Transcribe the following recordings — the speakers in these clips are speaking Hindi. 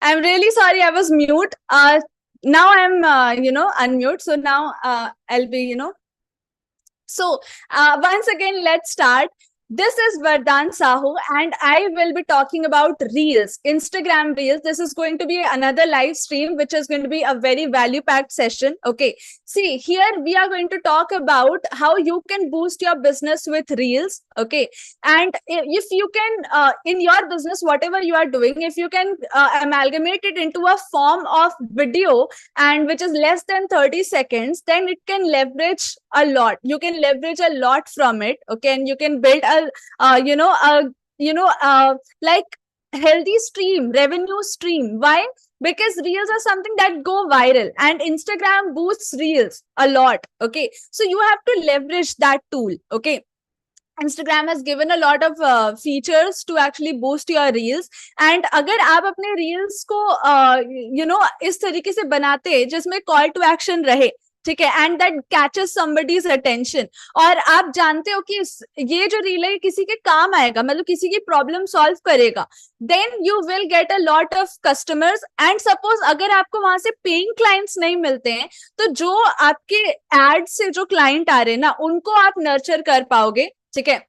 I'm really sorry, I was mute. Now I'm, unmute. So now I'll be, So once again, let's start. This is Vardhan Sahu, and I will be talking about Reels, Instagram Reels. This is going to be another live stream, which is going to be a very value-packed session. Okay. See, here we are going to talk about how you can boost your business with Reels. Okay. And if you can, in your business, whatever you are doing, if you can amalgamate it into a form of video and which is less than 30 seconds, then it can leverage a lot. You can leverage a lot from it. Okay. And you can build a like healthy stream, revenue stream. Why? Because reels are something that go viral, and Instagram boosts reels a lot. Okay. So you have to leverage that tool. Okay. Instagram has given a lot of features to actually boost your reels. And अगर आप अपने reels को इस तरीके से बनाते जिसमें call to action रहे, ठीक है, and that catches somebody's attention, और आप जानते हो कि ये जो रील है किसी के काम आएगा, मतलब किसी की प्रॉब्लम सॉल्व करेगा, then you will get a lot of customers. And suppose अगर आपको वहां से पेइंग क्लाइंट्स नहीं मिलते हैं, तो जो आपके एड से जो क्लाइंट आ रहे हैं ना, उनको आप नर्चर कर पाओगे. ठीक है.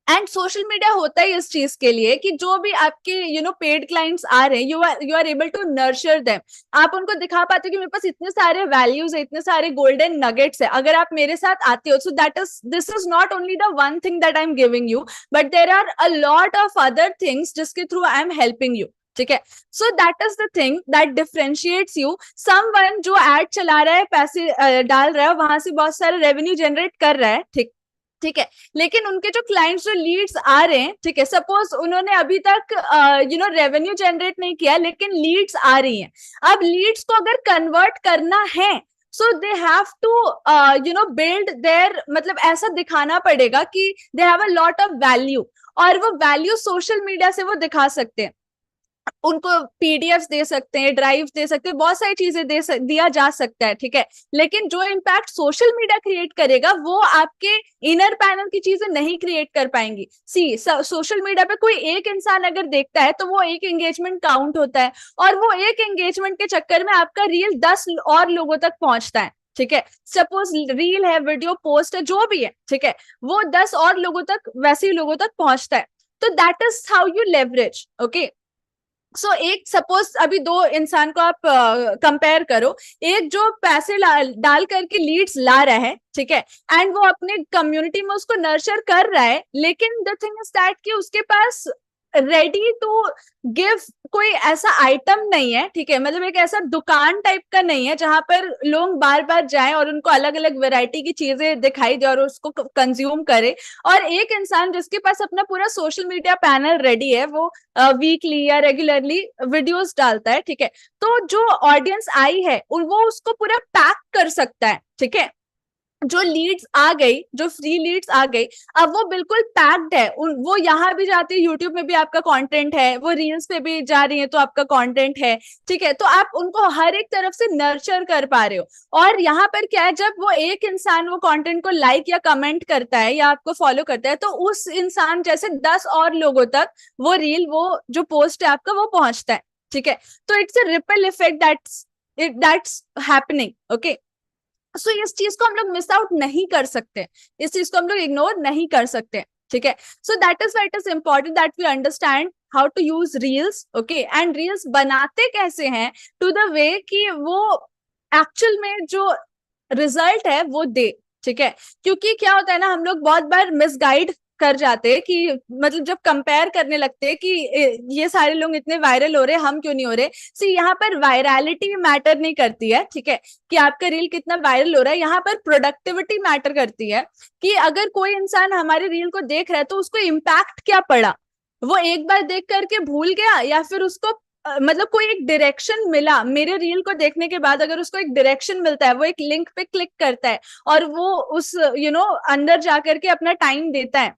एंड सोशल मीडिया होता है इस चीज के लिए कि जो भी आपके पेड क्लाइंट्स आ रहे हैं, you are able to nurture them. आप उनको दिखा पाते हो कि मेरे पास इतने सारे वैल्यूज है, इतने सारे गोल्डन नगेट्स है, अगर आप मेरे साथ आते हो. So this is not only the one thing that I am giving you, but there are a lot of other things जिसके through I am helping you. ठीक है. So that is the thing that differentiates you. Someone जो एड चला रहा है, पैसे डाल रहा है, वहां से बहुत सारे रेवेन्यू जनरेट कर रहा है. ठीक है, लेकिन उनके जो क्लाइंट्स, जो लीड्स आ रहे हैं, ठीक है, सपोज उन्होंने अभी तक रेवेन्यू जनरेट नहीं किया, लेकिन लीड्स आ रही हैं. अब लीड्स को अगर कन्वर्ट करना है, so they have to build their, मतलब ऐसा दिखाना पड़ेगा कि they have a lot of value, और वो वैल्यू सोशल मीडिया से वो दिखा सकते हैं. उनको पीडीएफ दे सकते हैं, ड्राइव दे सकते हैं, बहुत सारी चीजें दिया जा सकता है. ठीक है, लेकिन जो इम्पैक्ट सोशल मीडिया क्रिएट करेगा, वो आपके इनर पैनल की चीजें नहीं क्रिएट कर पाएंगी. सी सोशल मीडिया पे कोई एक इंसान अगर देखता है, तो वो एक एंगेजमेंट काउंट होता है, और वो एक एंगेजमेंट के चक्कर में आपका रील 10 और लोगों तक पहुंचता है. ठीक है, सपोज रील है, वीडियो पोस्ट है, जो भी है, ठीक है, वो 10 और लोगों तक, वैसे ही लोगों तक पहुंचता है. तो that is how you leverage. Okay. So एक सपोज अभी दो इंसान को आप कंपेयर करो, एक जो पैसे डाल करके लीड्स ला रहा है, ठीक है, एंड वो अपने कम्युनिटी में उसको नर्चर कर रहा है, लेकिन द थिंग इज दैट कि उसके पास रेडी टू गिव कोई ऐसा आइटम नहीं है. ठीक है, मतलब एक ऐसा दुकान टाइप का नहीं है जहां पर लोग बार बार जाएं और उनको अलग अलग वैरायटी की चीजें दिखाई दे और उसको कंज्यूम करे. और एक इंसान जिसके पास अपना पूरा सोशल मीडिया पैनल रेडी है, वो वीकली या रेगुलरली वीडियोस डालता है. ठीक है, तो जो ऑडियंस आई है वो उसको पूरा पैक कर सकता है. ठीक है, जो लीड्स आ गई, जो फ्री लीड्स आ गई, अब वो बिल्कुल पैक्ड है. वो यहाँ भी जाती है, यूट्यूब में भी आपका कंटेंट है, वो रील्स पे भी जा रही है तो आपका कंटेंट है. ठीक है, तो आप उनको हर एक तरफ से नर्चर कर पा रहे हो. और यहाँ पर क्या है, जब वो एक इंसान वो कंटेंट को लाइक या कमेंट करता है या आपको फॉलो करता है, तो उस इंसान जैसे 10 और लोगों तक वो रील, वो जो पोस्ट है आपका, वो पहुंचता है. ठीक है, तो it's a ripple effect that's happening. Okay. So इस चीज को हम लोग मिस आउट नहीं कर सकते, इस चीज को हम लोग इग्नोर नहीं कर सकते. ठीक है, so that is why it is important that we understand how to use reels. Okay, and reels बनाते कैसे हैं टू द वे कि वो एक्चुअल में जो रिजल्ट है वो दे. ठीक है, क्योंकि क्या होता है ना, हम लोग बहुत बार मिसगाइड कर जाते हैं कि मतलब जब कंपेयर करने लगते हैं कि ये सारे लोग इतने वायरल हो रहे हैं, हम क्यों नहीं हो रहे. सी यहाँ पर वायरलिटी मैटर नहीं करती है. ठीक है, कि आपका रील कितना वायरल हो रहा है, यहाँ पर प्रोडक्टिविटी मैटर करती है कि अगर कोई इंसान हमारे रील को देख रहा है तो उसको इम्पैक्ट क्या पड़ा, वो एक बार देख करके भूल गया, या फिर उसको मतलब कोई एक डायरेक्शन मिला. मेरे रील को देखने के बाद अगर उसको एक डायरेक्शन मिलता है, वो एक लिंक पे क्लिक करता है और वो उस अंदर जाकर के अपना टाइम देता है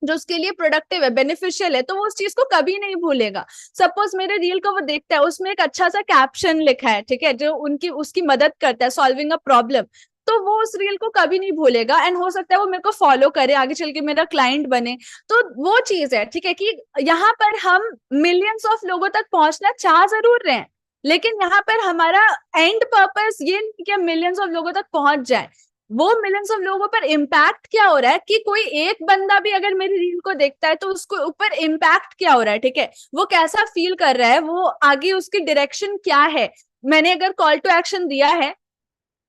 जो उसके लिए प्रोडक्टिव है, बेनिफिशियल है, तो वो उस चीज को कभी नहीं भूलेगा. सपोज मेरे रील को वो देखता है, उसमें एक अच्छा सा कैप्शन लिखा है, ठीक है, जो उसकी मदद करता है सॉल्विंग अ प्रॉब्लम, तो वो उस रील को कभी नहीं भूलेगा, एंड हो सकता है वो मेरे को फॉलो करे, आगे चल के मेरा क्लाइंट बने। तो वो चीज है, ठीक है, कि यहाँ पर हम मिलियंस ऑफ लोगों तक पहुंचना चाह जरूर रहे हैं, लेकिन यहाँ पर हमारा एंड पर्पस ये नहीं कि मिलियंस ऑफ लोगों तक पहुंच जाए। वो मिलियंस ऑफ लोगों पर इम्पैक्ट क्या हो रहा है, कि कोई एक बंदा भी अगर मेरी रील को देखता है तो उसको ऊपर इम्पैक्ट क्या हो रहा है, ठीक है, वो कैसा फील कर रहा है, वो आगे उसकी डायरेक्शन क्या है। मैंने अगर कॉल टू एक्शन दिया है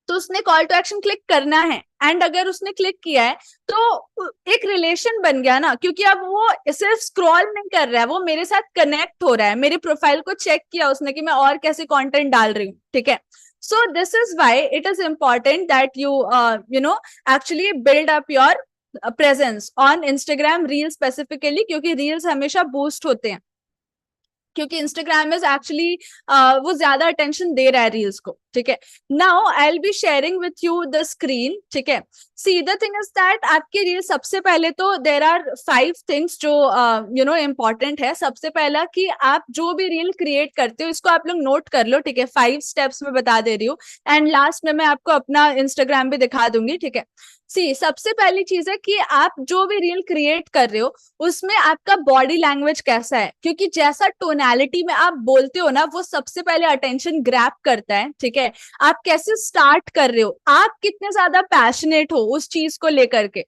तो उसने कॉल टू एक्शन क्लिक करना है, एंड अगर उसने क्लिक किया है तो एक रिलेशन बन गया ना, क्योंकि अब वो सिर्फ स्क्रॉल नहीं कर रहा है, वो मेरे साथ कनेक्ट हो रहा है, मेरे प्रोफाइल को चेक किया उसने कि मैं और कैसे कंटेंट डाल रही हूँ, ठीक है। सो this is why it is important that you know actually build up your presence on Instagram reel specifically, क्योंकि रील्स हमेशा बूस्ट होते हैं, क्योंकि इंस्टाग्राम इज एक्चुअली वो ज्यादा अटेंशन दे रहा है रील्स को, ठीक है। Now I will be sharing with you the screen, ठीक है। See the thing is that आपकी रील, सबसे पहले तो देर आर 5 थिंग्स जो यू नो इम्पोर्टेंट है। सबसे पहला कि आप जो भी रील क्रिएट करते हो इसको आप लोग नोट कर लो, ठीक है। 5 स्टेप्स में बता दे रही हूँ, एंड लास्ट में मैं आपको अपना इंस्टाग्राम भी दिखा दूंगी, ठीक है। सी सबसे पहली चीज है कि आप जो भी रील क्रिएट कर रहे हो उसमें आपका बॉडी लैंग्वेज कैसा है, क्योंकि जैसा टोनैलिटी में आप बोलते हो ना वो सबसे पहले अटेंशन ग्रैब करता है, ठीक है। आप कैसे स्टार्ट कर रहे हो, आप कितने ज्यादा पैशनेट हो उस चीज को लेकर के,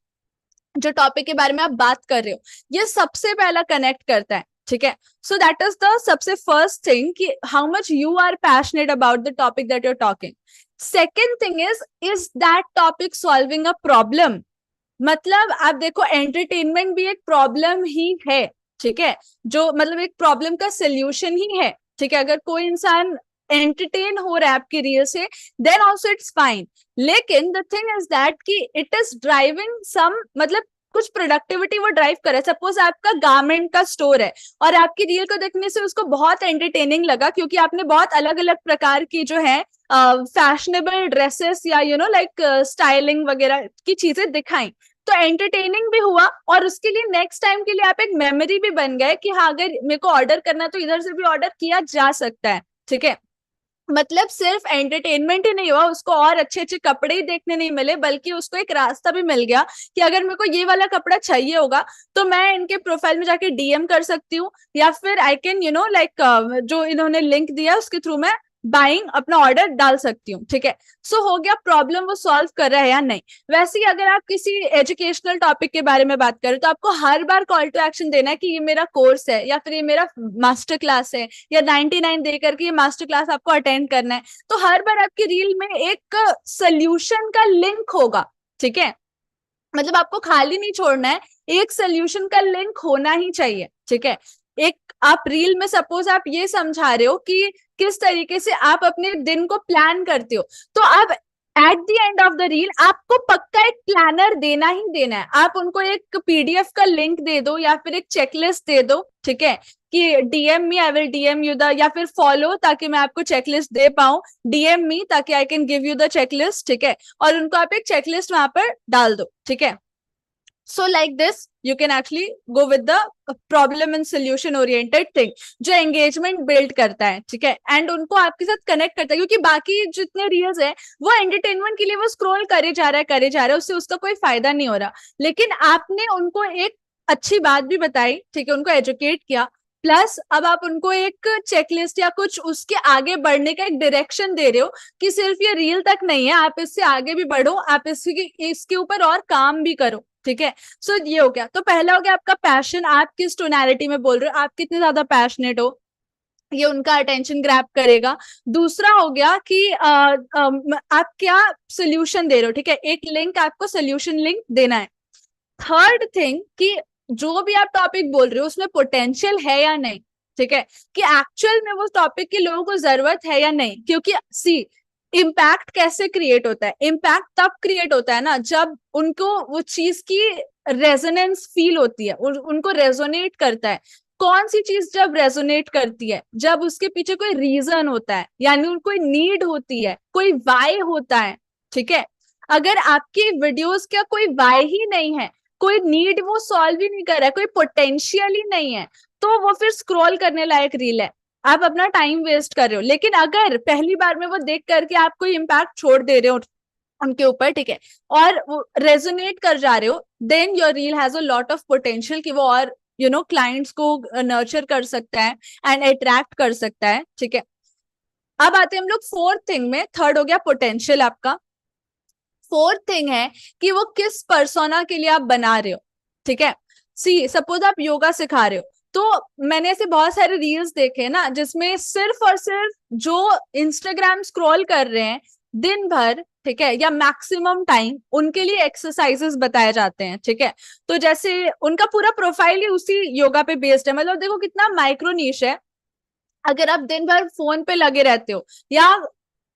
जो टॉपिक के बारे में आप बात कर रहे हो, ये सबसे पहला कनेक्ट करता है, ठीक है। सो दैट इज द सबसे फर्स्ट थिंग कि how much you are passionate about the topic that you are talking. Second thing is that topic solving a problem. मतलब आप देखो, एंटरटेनमेंट भी एक प्रॉब्लम ही है, ठीक है, जो मतलब एक प्रॉब्लम का सोल्यूशन ही है, ठीक है। अगर कोई इंसान एंटरटेन हो रहा है आपकी रील से, देन ऑल्सो इट्स फाइन, लेकिन द थिंग इज दैट कि इट इज ड्राइविंग सम, मतलब कुछ प्रोडक्टिविटी वो ड्राइव करे। सपोज आपका गारमेंट का स्टोर है और आपकी रील को देखने से उसको बहुत एंटरटेनिंग लगा, क्योंकि आपने बहुत अलग अलग प्रकार की जो है फैशनेबल ड्रेसेस या यू नो लाइक स्टाइलिंग वगैरह की चीजें दिखाई, तो एंटरटेनिंग भी हुआ, और उसके लिए नेक्स्ट टाइम के लिए आप एक मेमोरी भी बन गए कि हाँ अगर मेरे को ऑर्डर करना तो इधर से भी ऑर्डर किया जा सकता है, ठीक है। मतलब सिर्फ एंटरटेनमेंट ही नहीं हुआ, उसको और अच्छे अच्छे कपड़े ही देखने नहीं मिले, बल्कि उसको एक रास्ता भी मिल गया कि अगर मेरे को ये वाला कपड़ा चाहिए होगा तो मैं इनके प्रोफाइल में जाके डीएम कर सकती हूँ, या फिर I can you know like जो इन्होंने लिंक दिया उसके थ्रू मैं बाइंग अपना ऑर्डर डाल सकती हूँ, ठीक है। सो हो गया, प्रॉब्लम वो सॉल्व कर रहा है या नहीं। वैसे ही अगर आप किसी एजुकेशनल टॉपिक के बारे में बात करें तो आपको हर बार कॉल टू एक्शन देना है कि ये मेरा कोर्स है, या फिर ये मेरा मास्टर क्लास है, या 99 दे करके ये मास्टर क्लास आपको अटेंड करना है। तो हर बार आपकी रील में एक सोल्यूशन का लिंक होगा, ठीक है। मतलब आपको खाली नहीं छोड़ना है, एक सोल्यूशन का लिंक होना ही चाहिए, ठीक है। एक आप रील में सपोज आप ये समझा रहे हो कि किस तरीके से आप अपने दिन को प्लान करते हो, तो आप at the end of the reel आपको पक्का एक प्लानर देना ही देना है। आप उनको एक पीडीएफ का लिंक दे दो या फिर एक चेकलिस्ट दे दो, ठीक है, कि DM me, I will DM you the, या फिर फॉलो ताकि मैं आपको चेकलिस्ट दे पाऊं, डीएम मी ताकि I can give you the checklist, ठीक है। और उनको आप एक चेकलिस्ट वहां पर डाल दो, ठीक है। So like this you can actually go with the problem and solution oriented thing जो engagement build करता है, ठीक है, एंड उनको आपके साथ कनेक्ट करता है, क्योंकि बाकी जितने रील्स है वो एंटरटेनमेंट के लिए वो स्क्रॉल करे जा रहा है, उससे उसका कोई फायदा नहीं हो रहा। लेकिन आपने उनको एक अच्छी बात भी बताई, ठीक है, उनको एजुकेट किया, प्लस अब आप उनको एक चेकलिस्ट या कुछ उसके आगे बढ़ने का एक डायरेक्शन दे रहे हो कि सिर्फ ये रील तक नहीं है, आप इससे आगे भी बढ़ो, आप इसके ऊपर और काम भी करो, ठीक है। सो ये हो गया, तो पहला हो गया आपका पैशन, आप किस टोनैलिटी में बोल रहे हो, आप कितने ज्यादा पैशनेट हो, ये उनका अटेंशन ग्रैब करेगा। दूसरा हो गया कि आप क्या सोल्यूशन दे रहे हो, ठीक है, एक लिंक आपको सोल्यूशन लिंक देना है। थर्ड थिंग कि जो भी आप टॉपिक बोल रहे हो उसमें पोटेंशियल है या नहीं, ठीक है, कि एक्चुअल में वो टॉपिक के लोगों को जरूरत है या नहीं। क्योंकि सी इम्पैक्ट कैसे क्रिएट होता है, इम्पैक्ट तब क्रिएट होता है ना जब उनको वो चीज की रेजोनेंस फील होती है, उनको रेजोनेट करता है। कौन सी चीज जब रेजोनेट करती है, जब उसके पीछे कोई रीजन होता है, यानी कोई नीड होती है, कोई वाई होता है, ठीक है। अगर आपकी वीडियोस का कोई वाई ही नहीं है, कोई नीड वो सॉल्व ही नहीं कर रहा है, कोई पोटेंशियल ही नहीं है, तो वो फिर स्क्रॉल करने लायक रील है, आप अपना टाइम वेस्ट कर रहे हो। लेकिन अगर पहली बार में वो देख करके आप कोई इम्पैक्ट छोड़ दे रहे हो, उनके ऊपर, ठीक है, और रेजोनेट कर जा रहे हो, then your reel has a lot of potential कि वो और क्लाइंट्स को नर्चर कर सकता है एंड अट्रैक्ट कर सकता है, ठीक है। अब आते हैं हम लोग फोर्थ थिंग में। थर्ड हो गया पोटेंशियल आपका। फोर्थ थिंग है कि वो किस पर्सोना के लिए आप बना रहे हो, ठीक है। सी सपोज आप योगा सिखा रहे हो, तो मैंने ऐसे बहुत सारे रील्स देखे ना जिसमें सिर्फ और सिर्फ जो इंस्टाग्राम स्क्रॉल कर रहे हैं दिन भर, ठीक है, या मैक्सिमम टाइम, उनके लिए एक्सरसाइजेस बताए जाते हैं, ठीक है। तो जैसे उनका पूरा प्रोफाइल ही उसी योगा पे बेस्ड है, मतलब देखो कितना माइक्रो नीश है। अगर आप दिन भर फोन पे लगे रहते हो या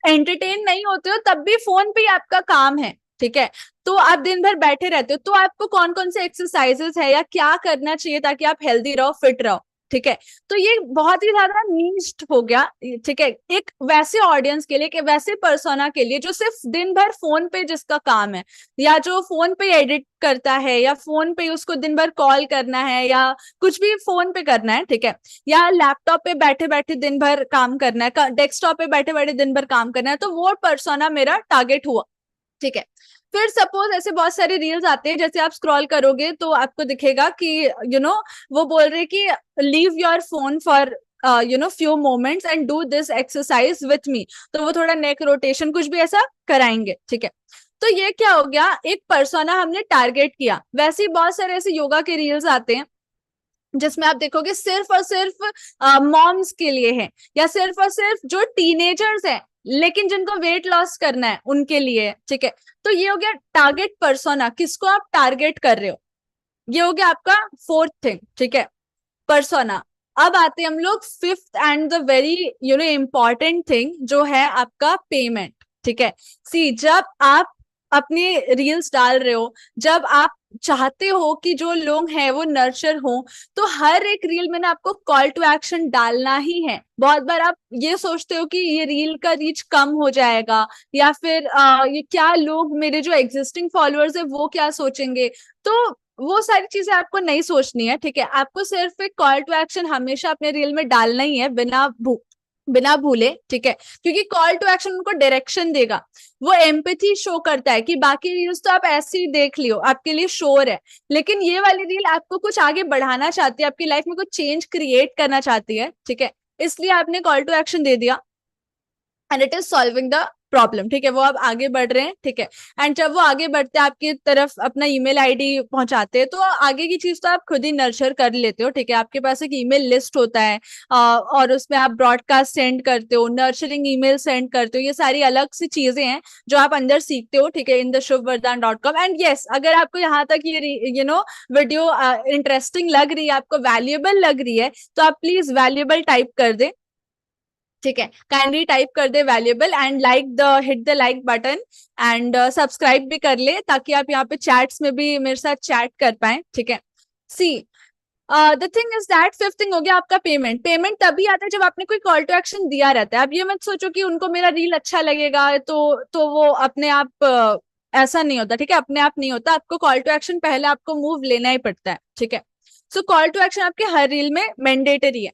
एंटरटेन नहीं होते हो तब भी फोन पे ही आपका काम है, ठीक है, तो आप दिन भर बैठे रहते हो, तो आपको कौन कौन से एक्सरसाइजेस है या क्या करना चाहिए ताकि आप हेल्दी रहो, फिट रहो, ठीक है। तो ये बहुत ही ज्यादा नीश्ड हो गया, ठीक है, एक वैसे ऑडियंस के लिए, एक वैसे पर्सोना के लिए जो सिर्फ दिन भर फोन पे जिसका काम है, या जो फोन पे एडिट करता है, या फोन पे उसको दिन भर कॉल करना है, या कुछ भी फोन पे करना है, ठीक है, या लैपटॉप पे बैठे बैठे दिन भर काम करना है, डेस्कटॉप पे बैठे बैठे दिन भर काम करना है, तो वो पर्सोना मेरा टारगेट हुआ, ठीक है। फिर सपोज ऐसे बहुत सारे रील्स आते हैं, जैसे आप स्क्रॉल करोगे तो आपको दिखेगा कि वो बोल रहे कि leave your phone for few moments and do this exercise with me, तो वो थोड़ा नेक रोटेशन कुछ भी ऐसा कराएंगे, ठीक है। तो ये क्या हो गया, एक पर्सोना हमने टारगेट किया। वैसे ही बहुत सारे ऐसे योगा के रील्स आते हैं जिसमें आप देखोगे सिर्फ और सिर्फ मॉम्स के लिए है, या सिर्फ और सिर्फ जो टीनेजर्स हैं लेकिन जिनको वेट लॉस करना है उनके लिए, ठीक है। तो ये हो गया टारगेट पर्सोना, किसको आप टारगेट कर रहे हो, ये हो गया आपका फोर्थ थिंग, ठीक है, पर्सोना। अब आते हैं हम लोग fifth and the very important thing, जो है आपका पेमेंट, ठीक है। सी जब आप अपनी रील्स डाल रहे हो, जब आप चाहते हो कि जो लोग हैं वो नर्चर हो, तो हर एक रील में ना आपको कॉल टू एक्शन डालना ही है। बहुत बार आप ये सोचते हो कि ये रील का रीच कम हो जाएगा, या फिर ये क्या लोग, मेरे जो एग्जिस्टिंग फॉलोअर्स है वो क्या सोचेंगे, तो वो सारी चीजें आपको नहीं सोचनी है, ठीक है। आपको सिर्फ एक कॉल टू एक्शन हमेशा अपने रील में डालना ही है, बिना भूले, ठीक है, क्योंकि कॉल टू एक्शन उनको डायरेक्शन देगा। वो एम्पैथी शो करता है कि बाकी रील्स तो आप ऐसे ही देख लियो, आपके लिए शोर है, लेकिन ये वाली रील आपको कुछ आगे बढ़ाना चाहती है, आपकी लाइफ में कुछ चेंज क्रिएट करना चाहती है, ठीक है, इसलिए आपने कॉल टू एक्शन दे दिया and it is solving the problem, ठीक है। वो अब आगे बढ़ रहे हैं, ठीक है, एंड जब वो आगे बढ़ते हैं आपकी तरफ अपना ईमेल आईडी पहुंचाते हैं, तो आगे की चीज तो आप खुद ही नर्चर कर लेते हो, ठीक है। आपके पास एक ईमेल लिस्ट होता है, और उसमें आप ब्रॉडकास्ट सेंड करते हो, नर्चरिंग ईमेल सेंड करते हो, ये सारी अलग सी चीजें हैं जो आप अंदर सीखते हो, ठीक है, इन द शुभवरदान.com। एंड यस, अगर आपको यहाँ तक ये वीडियो इंटरेस्टिंग लग रही है, आपको वैल्यूएबल लग रही है, तो आप प्लीज वैल्यूएबल टाइप कर दे, ठीक है, काइंडली टाइप कर दे valuable, and hit the like button, and subscribe भी कर ले ताकि आप यहाँ पे चैट्स में भी मेरे साथ चैट कर पाए, ठीक है। See the thing is that fifth thing हो गया आपका पेमेंट। पेमेंट तभी आता है जब आपने कोई कॉल टू एक्शन दिया रहता है। अब ये मत सोचो कि उनको मेरा रील अच्छा लगेगा तो वो अपने आप ऐसा नहीं होता, ठीक है, अपने आप नहीं होता, आपको कॉल टू एक्शन पहले आपको मूव लेना ही पड़ता है, ठीक है। सो कॉल टू एक्शन आपके हर रील में मैंडेटरी है।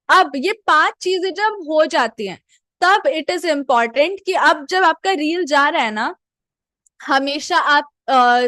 अब ये पांच चीजें जब हो जाती हैं, तब इट इज इम्पॉर्टेंट कि अब जब आपका रील जा रहा है ना, हमेशा आप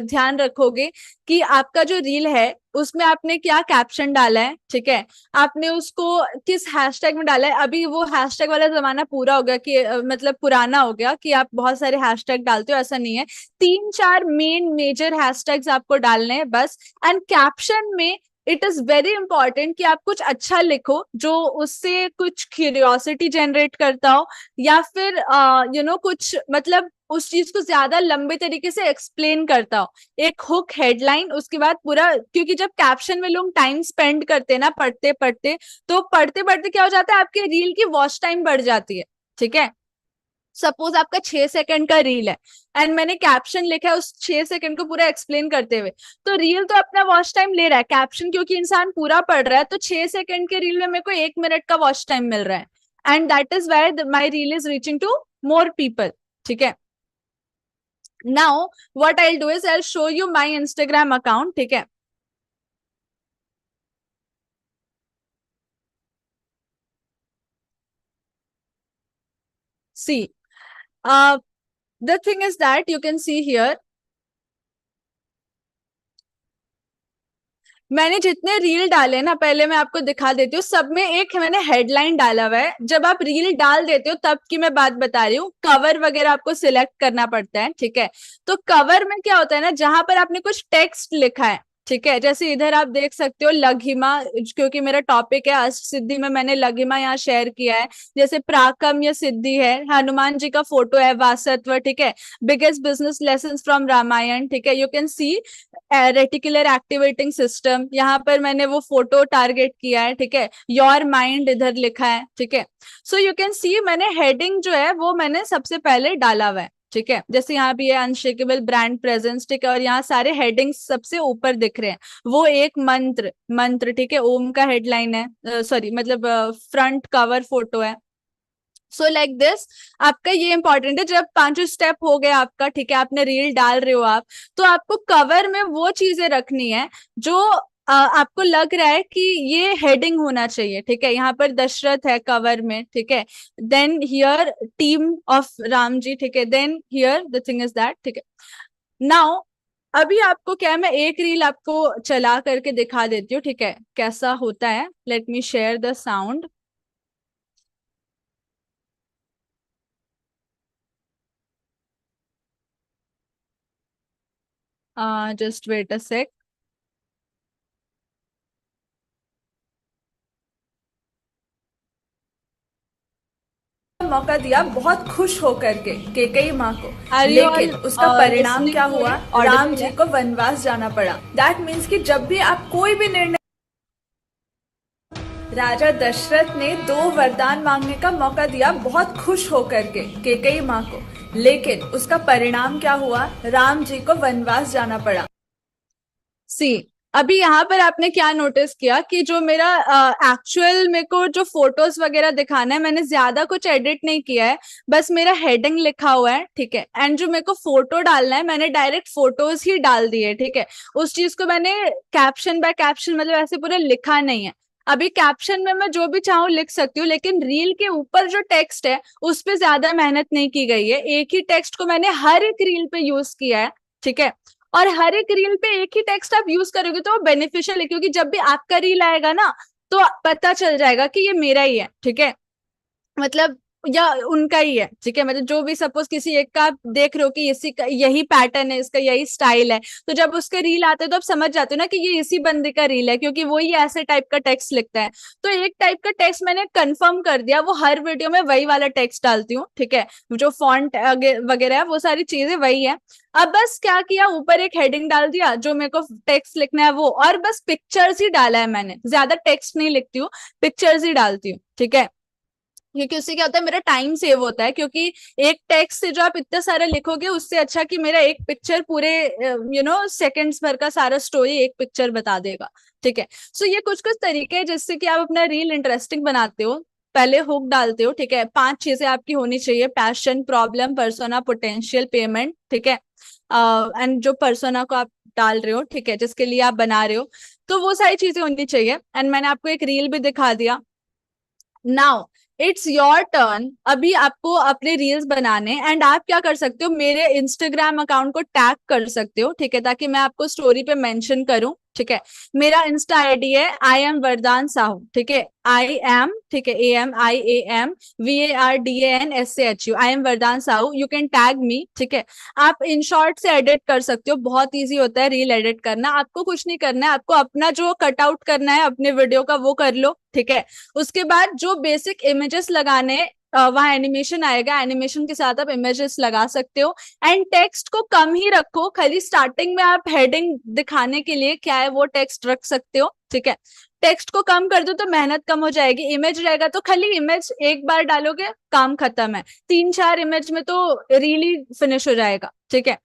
ध्यान रखोगे कि आपका जो रील है उसमें आपने क्या कैप्शन डाला है, ठीक है, आपने उसको किस हैशटैग में डाला है। अभी वो हैशटैग वाला जमाना पूरा हो गया कि मतलब पुराना हो गया कि आप बहुत सारे हैशटैग डालते हो, ऐसा नहीं है। तीन चार मेन मेजर हैशटैग्स आपको डालने हैं बस। एंड कैप्शन में इट इज वेरी इंपॉर्टेंट कि आप कुछ अच्छा लिखो जो उससे कुछ क्यूरियोसिटी जनरेट करता हो, या फिर कुछ मतलब उस चीज को ज्यादा लंबे तरीके से एक्सप्लेन करता हो। एक हुक हेडलाइन, उसके बाद पूरा, क्योंकि जब कैप्शन में लोग टाइम स्पेंड करते हैं ना पढ़ते पढ़ते, तो पढ़ते पढ़ते क्या हो जाता है, आपके रील की वॉच टाइम बढ़ जाती है, ठीक है। सपोज आपका 6 सेकंड का रील है एंड मैंने कैप्शन लिखा है उस 6 सेकंड को पूरा एक्सप्लेन करते हुए, तो रील तो अपना वॉच टाइम ले रहा है, कैप्शन क्योंकि इंसान पूरा पढ़ रहा है, तो 6 सेकंड के रील में मेरे को 1 मिनट का वॉच टाइम मिल रहा है, and that is why my reel is reaching to more people, ठीक है। Now what I do is I show you my Instagram account, ठीक है। सी The thing is that you can see here, मैंने जितने रील डाले ना, पहले मैं आपको दिखा देती हूँ, सब में एक मैंने हेडलाइन डाला हुआ है। जब आप रील डाल देते हो तब की मैं बात बता रही हूँ, कवर वगैरह आपको सिलेक्ट करना पड़ता है, ठीक है। तो कवर में क्या होता है ना, जहां पर आपने कुछ टेक्स्ट लिखा है, ठीक है, जैसे इधर आप देख सकते हो लघिमा, क्योंकि मेरा टॉपिक है अष्ट सिद्धि में, मैंने लघिमा यहाँ शेयर किया है। जैसे प्राकम या सिद्धि है, हनुमान जी का फोटो है, वासत्व, ठीक है, biggest business lesson from Ramayana, ठीक है। You can see reticular activating system, यहाँ पर मैंने वो फोटो टारगेट किया है, ठीक है। योर माइंड इधर लिखा है, ठीक है। सो यू कैन सी मैंने हेडिंग जो है वो मैंने सबसे पहले डाला हुआ है, ठीक है। जैसे यहाँ भी है अनशेकेबल ब्रांड प्रेजेंस, ठीक है, और यहाँ सारे हेडिंग्स सबसे ऊपर दिख रहे हैं। वो एक मंत्र मंत्र, ठीक है, ओम का हेडलाइन है, सॉरी मतलब फ्रंट कवर फोटो है। सो लाइक दिस, आपका ये इंपॉर्टेंट है। जब पांचों स्टेप हो गया आपका, ठीक है, आपने रील डाल रहे हो आप, तो आपको कवर में वो चीजें रखनी है जो आपको लग रहा है कि ये हेडिंग होना चाहिए, ठीक है। यहाँ पर दशरथ है कवर में, ठीक है। Then here team of Ram ji, ठीक है। Then here the thing is that, ठीक है। नाउ अभी आपको क्या है, मैं एक रील आपको चला करके दिखा देती हूँ, ठीक है, कैसा होता है। Let me share the sound. Just wait a sec. मौका दिया बहुत खुश होकर के केकई माँ को, Are you लेकिन all उसका परिणाम listening क्या to हुआ, it? राम Audible जी है? को वनवास जाना पड़ा। दैट मीन्स कि जब भी आप कोई भी निर्णय, राजा दशरथ ने 2 वरदान मांगने का मौका दिया बहुत खुश होकर के केकई माँ को, लेकिन उसका परिणाम क्या हुआ, राम जी को वनवास जाना पड़ा। सी, अभी यहाँ पर आपने क्या नोटिस किया कि जो मेरा एक्चुअल मेरे को जो फोटोज वगैरह दिखाना है, मैंने ज्यादा कुछ एडिट नहीं किया है, बस मेरा हेडिंग लिखा हुआ है, ठीक है। एंड जो मेरे को फोटो डालना है, मैंने डायरेक्ट फोटोज ही डाल दिए, ठीक है। उस चीज को मैंने कैप्शन बाय कैप्शन मतलब ऐसे पूरे लिखा नहीं है। अभी कैप्शन में मैं जो भी चाहूँ लिख सकती हूँ, लेकिन रील के ऊपर जो टेक्स्ट है उस पर ज्यादा मेहनत नहीं की गई है। एक ही टेक्स्ट को मैंने हर एक रील पे यूज किया है, ठीक है। और हर एक रील पे एक ही टेक्स्ट आप यूज करोगे तो वो बेनिफिशियल है, क्योंकि जब भी आपका रील आएगा ना, तो पता चल जाएगा कि ये मेरा ही है, ठीक है, मतलब या उनका ही है, ठीक है। मतलब जो भी सपोज किसी एक का आप देख रहे हो कि इसी का यही पैटर्न है, इसका यही स्टाइल है, तो जब उसके रील आते हैं तो आप समझ जाते हो ना कि ये इसी बंदे का रील है, क्योंकि वही ऐसे टाइप का टेक्स्ट लिखता है। तो एक टाइप का टेक्स्ट मैंने कंफर्म कर दिया, वो हर वीडियो में वही वाला टेक्स्ट डालती हूँ, ठीक है। जो फॉन्ट वगैरह है वो सारी चीजें वही है। अब बस क्या किया, ऊपर एक हेडिंग डाल दिया जो मेरे को टेक्स्ट लिखना है वो, और बस पिक्चर्स ही डाला है मैंने, ज्यादा टेक्स्ट नहीं लिखती हूँ, पिक्चर्स ही डालती हूँ, ठीक है। क्योंकि उससे क्या होता है, मेरा टाइम सेव होता है, क्योंकि एक टेक्स्ट से जो आप इतना सारा लिखोगे उससे अच्छा कि मेरा एक पिक्चर पूरे सेकंड्स भर का सारा स्टोरी एक पिक्चर बता देगा, ठीक है। सो ये कुछ कुछ तरीके हैं जिससे कि आप अपना रील इंटरेस्टिंग बनाते हो। पहले हुक डालते हो, ठीक है, 5 चीजें आपकी होनी चाहिए, passion, problem, persona, potential, payment, ठीक है। एंड जो पर्सोना को आप डाल रहे हो, ठीक है, जिसके लिए आप बना रहे हो, तो वो सारी चीजें होनी चाहिए। एंड मैंने आपको एक रील भी दिखा दिया। नाउ इट्स योर टर्न, अभी आपको अपने रील्स बनाने। एंड आप क्या कर सकते हो, मेरे इंस्टाग्राम अकाउंट को टैग कर सकते हो, ठीक है, ताकि मैं आपको स्टोरी पे मेंशन करूं, ठीक है। मेरा इंस्टा आईडी है आई एम वरदान साहू, ठीक है, आई एम, ठीक है, AMIAM VARDANSAHU, आई एम वरदान Sahu, you can tag me, ठीक है। आप इन शॉर्ट से एडिट कर सकते हो, बहुत इजी होता है रील एडिट करना। आपको कुछ नहीं करना है, आपको अपना जो कटआउट करना है अपने वीडियो का वो कर लो, ठीक है। उसके बाद जो बेसिक इमेजेस लगाने, वहां एनिमेशन आएगा, एनिमेशन के साथ आप इमेजेस लगा सकते हो। एंड टेक्स्ट को कम ही रखो, खाली स्टार्टिंग में आप हेडिंग दिखाने के लिए क्या है वो टेक्स्ट रख सकते हो, ठीक है। टेक्स्ट को कम कर दो तो मेहनत कम हो जाएगी। इमेज रहेगा तो खाली इमेज एक बार डालोगे, काम खत्म है। 3-4 इमेज में तो रीली फिनिश हो जाएगा, ठीक है।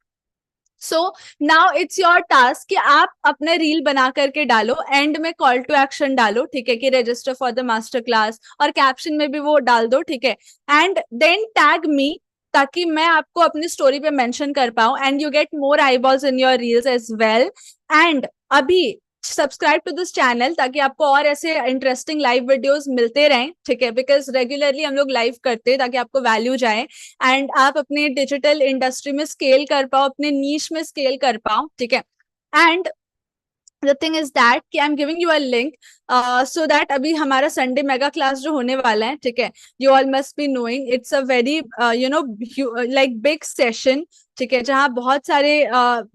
So now it's your task कि आप अपने रील बना करके डालो, एंड में कॉल टू एक्शन डालो, ठीक है, कि register for the master class, और कैप्शन में भी वो डाल दो, ठीक है। एंड देन टैग मी, ताकि मैं आपको अपनी स्टोरी पे मेंशन कर पाऊं, and you get more eyeballs in your reels as well. And अभी सब्सक्राइब टू दिस चैनल ताकि आपको और ऐसे इंटरेस्टिंग लाइव वीडियोस मिलते रहें, ठीक है, बिकॉज रेगुलरली हम लोग लाइव करते हैं ताकि आपको वैल्यू जाए एंड आप अपने डिजिटल इंडस्ट्री में स्केल कर पाओ, अपने नीश में स्केल कर पाओ, ठीक है। And the thing is that कि I'm giving you a link so that अभी हमारा संडे मेगा क्लास जो होने वाला है, ठीक है, you all must be knowing it's a very like big session, ठीक है, जहाँ बहुत सारे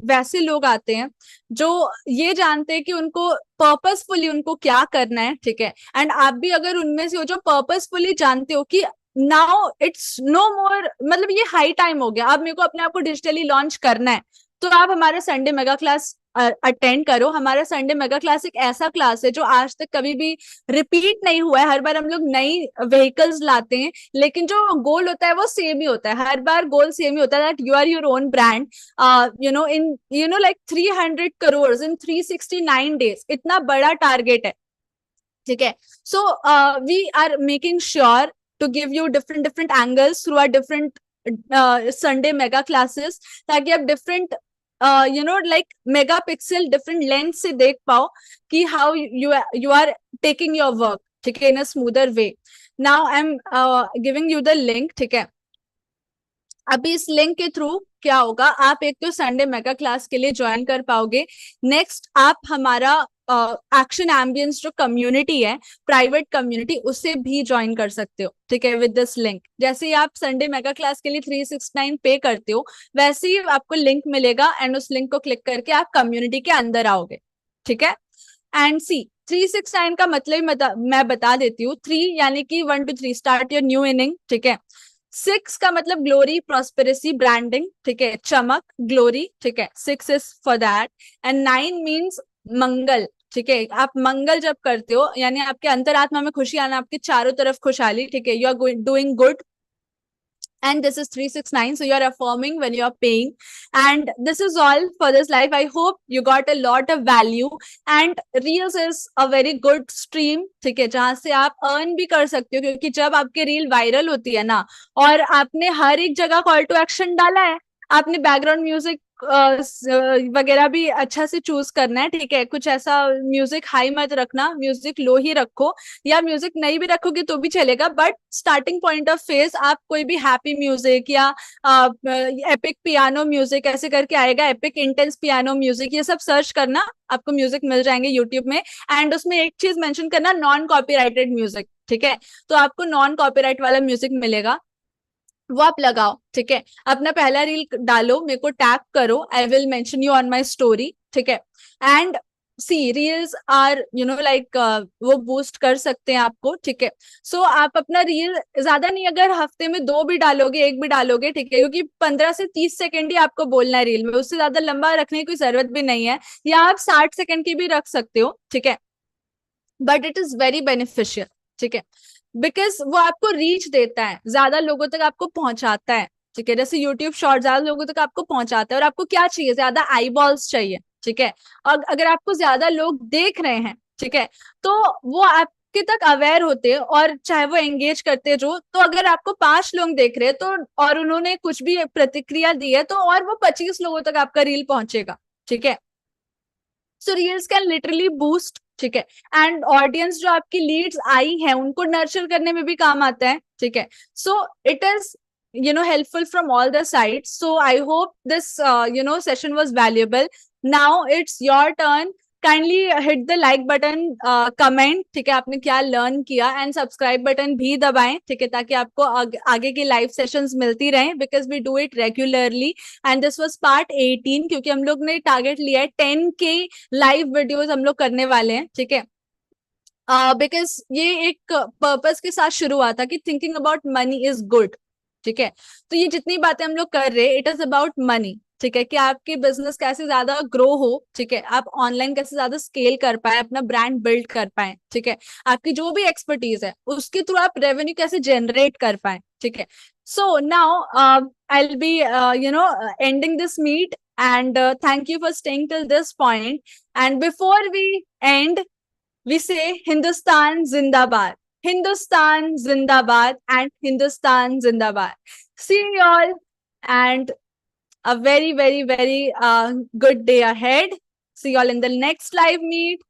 वैसे लोग आते हैं जो ये जानते हैं कि उनको पर्पसफुली उनको क्या करना है, ठीक है। एंड आप भी अगर उनमें से हो जो पर्पसफुली जानते हो कि नाउ इट्स नो मोर, मतलब ये हाई टाइम हो गया, अब मेरे को अपने आप को डिजिटली लॉन्च करना है, तो आप हमारा संडे मेगा क्लास अटेंड करो। हमारा संडे मेगा क्लास एक ऐसा क्लास है जो आज तक कभी भी रिपीट नहीं हुआ है। हर बार हम लोग नई व्हीकल्स लाते हैं, लेकिन जो गोल होता है वो सेम ही होता है, हर बार गोल सेम ही होता है, that you are your own brand, in like 300 crore in 369 days, इतना बड़ा टारगेट है, ठीक है। So we are making sure to give you different different angles through our different Sunday mega classes, ताकि आप different like megapixel different lens से देख पाओ कि how you are taking your work, ठीक है, in a smoother way. Now I'm giving you the link, ठीक है। अभी इस लिंक के थ्रू क्या होगा, आप एक तो संडे मेगा क्लास के लिए ज्वाइन कर पाओगे, नेक्स्ट आप हमारा एक्शन एम्बियंस जो कम्युनिटी है, प्राइवेट कम्युनिटी, उससे भी ज्वाइन कर सकते हो, ठीक है, विद दिस लिंक। जैसे ही आप संडे मेगा क्लास के लिए 369 पे करते हो, वैसे ही आपको लिंक मिलेगा एंड उस लिंक को क्लिक करके आप कम्युनिटी के अंदर आओगे, ठीक है। एंड सी 369 का मतलब मैं बता देती हूँ। 3 यानी कि 1 to 3 start your new inning, ठीक है। 6 का मतलब ग्लोरी, प्रॉस्पेरेसी, ब्रांडिंग, ठीक है, चमक, ग्लोरी, ठीक है, 6 is for that. And 9 means Mangal, ठीक है। आप मंगल जब करते हो यानी आपके अंतरात्मा में खुशी आना, आपके चारों तरफ खुशहाली, ठीक है, you are doing good, and this is 369, so you are affirming when you are paying, and this is all for this life. I hope you got a lot of value, and reels is a very good stream, ठीक है, जहां से आप अर्न भी कर सकते हो, क्योंकि जब आपके रील वायरल होती है ना, और आपने हर एक जगह कॉल टू एक्शन डाला है, आपने बैकग्राउंड म्यूजिक वगैरह भी अच्छा से चूज करना है, ठीक है, कुछ ऐसा म्यूजिक हाई मत रखना, म्यूजिक लो ही रखो, या म्यूजिक नहीं भी रखोगे तो भी चलेगा, but starting point of phase आप कोई भी हैप्पी म्यूजिक या एपिक पियानो म्यूजिक ऐसे करके आएगा, एपिक इंटेंस पियानो म्यूजिक, ये सब सर्च करना, आपको म्यूजिक मिल जाएंगे यूट्यूब में। एंड उसमें एक चीज मेंशन करना, नॉन कॉपीराइटेड म्यूजिक, ठीक है, तो आपको नॉन कॉपीराइट वाला म्यूजिक मिलेगा, वो आप लगाओ, ठीक है। अपना पहला रील डालो, मेरे को टैग करो, I will mention you on my story, ठीक है। And see reels are like वो बूस्ट कर सकते हैं आपको, ठीक है। सो आप अपना रील ज्यादा नहीं, अगर हफ्ते में 2 भी डालोगे, 1 भी डालोगे, ठीक है, क्योंकि 15 से 30 सेकंड ही आपको बोलना है रील में, उससे ज्यादा लंबा रखने की कोई जरूरत भी नहीं है, या आप 60 सेकंड की भी रख सकते हो, ठीक है, but it is very beneficial, ठीक है, बिकॉज वो आपको रीच देता है, ज्यादा लोगों तक आपको पहुंचाता है, ठीक है। जैसे यूट्यूब शॉर्ट ज्यादा लोगों तक आपको पहुंचाता है, और आपको क्या चाहिए, ज्यादा आई बॉल्स चाहिए, ठीक है। और अगर आपको ज्यादा लोग देख रहे हैं, ठीक है, तो वो आपके तक अवेयर होते हैं, और चाहे वो एंगेज करते जो, तो अगर आपको 5 लोग देख रहे हैं तो, और उन्होंने कुछ भी प्रतिक्रिया दी है, तो और वो 25 लोगों तक आपका रील पहुंचेगा, ठीक है। सो रील्स कैन लिटरली बूस्ट, ठीक है, एंड ऑडियंस जो आपकी लीड्स आई हैं उनको नर्चर करने में भी काम आता है, ठीक है। So it is helpful from all the sides. So I hope this session was valuable. Now it's your turn. Kindly hit the like button, comment, ठीक है, आपने क्या लर्न किया, एंड सब्सक्राइब बटन भी दबाएं, ठीक है, ताकि आपको आगे की लाइव सेशंस मिलती रहें, because we do it regularly. And this was part 18, क्योंकि हम लोग ने टारगेट लिया है 10K लाइव वीडियोस हम लोग करने वाले हैं, ठीक है। बिकॉज ये एक पर्पस के साथ शुरू हुआ था कि thinking about money is good, ठीक है। तो ये जितनी बातें हम लोग कर रहे हैं, इट इज अबाउट मनी, ठीक है, कि आपकी बिजनेस कैसे ज्यादा ग्रो हो, ठीक है, आप ऑनलाइन कैसे ज्यादा स्केल कर पाए, अपना ब्रांड बिल्ड कर पाए, ठीक है, आपकी जो भी एक्सपर्टीज है उसके थ्रू आप रेवेन्यू कैसे जनरेट कर पाए, ठीक है। So now I will be ending this meet, and thank you for staying till this point. And before we end, we say Hindustan Zindabad. Hindustan Zindabad and Hindustan Zindabad. See you all, and a very, very, very good day ahead. See you all in the next live meet.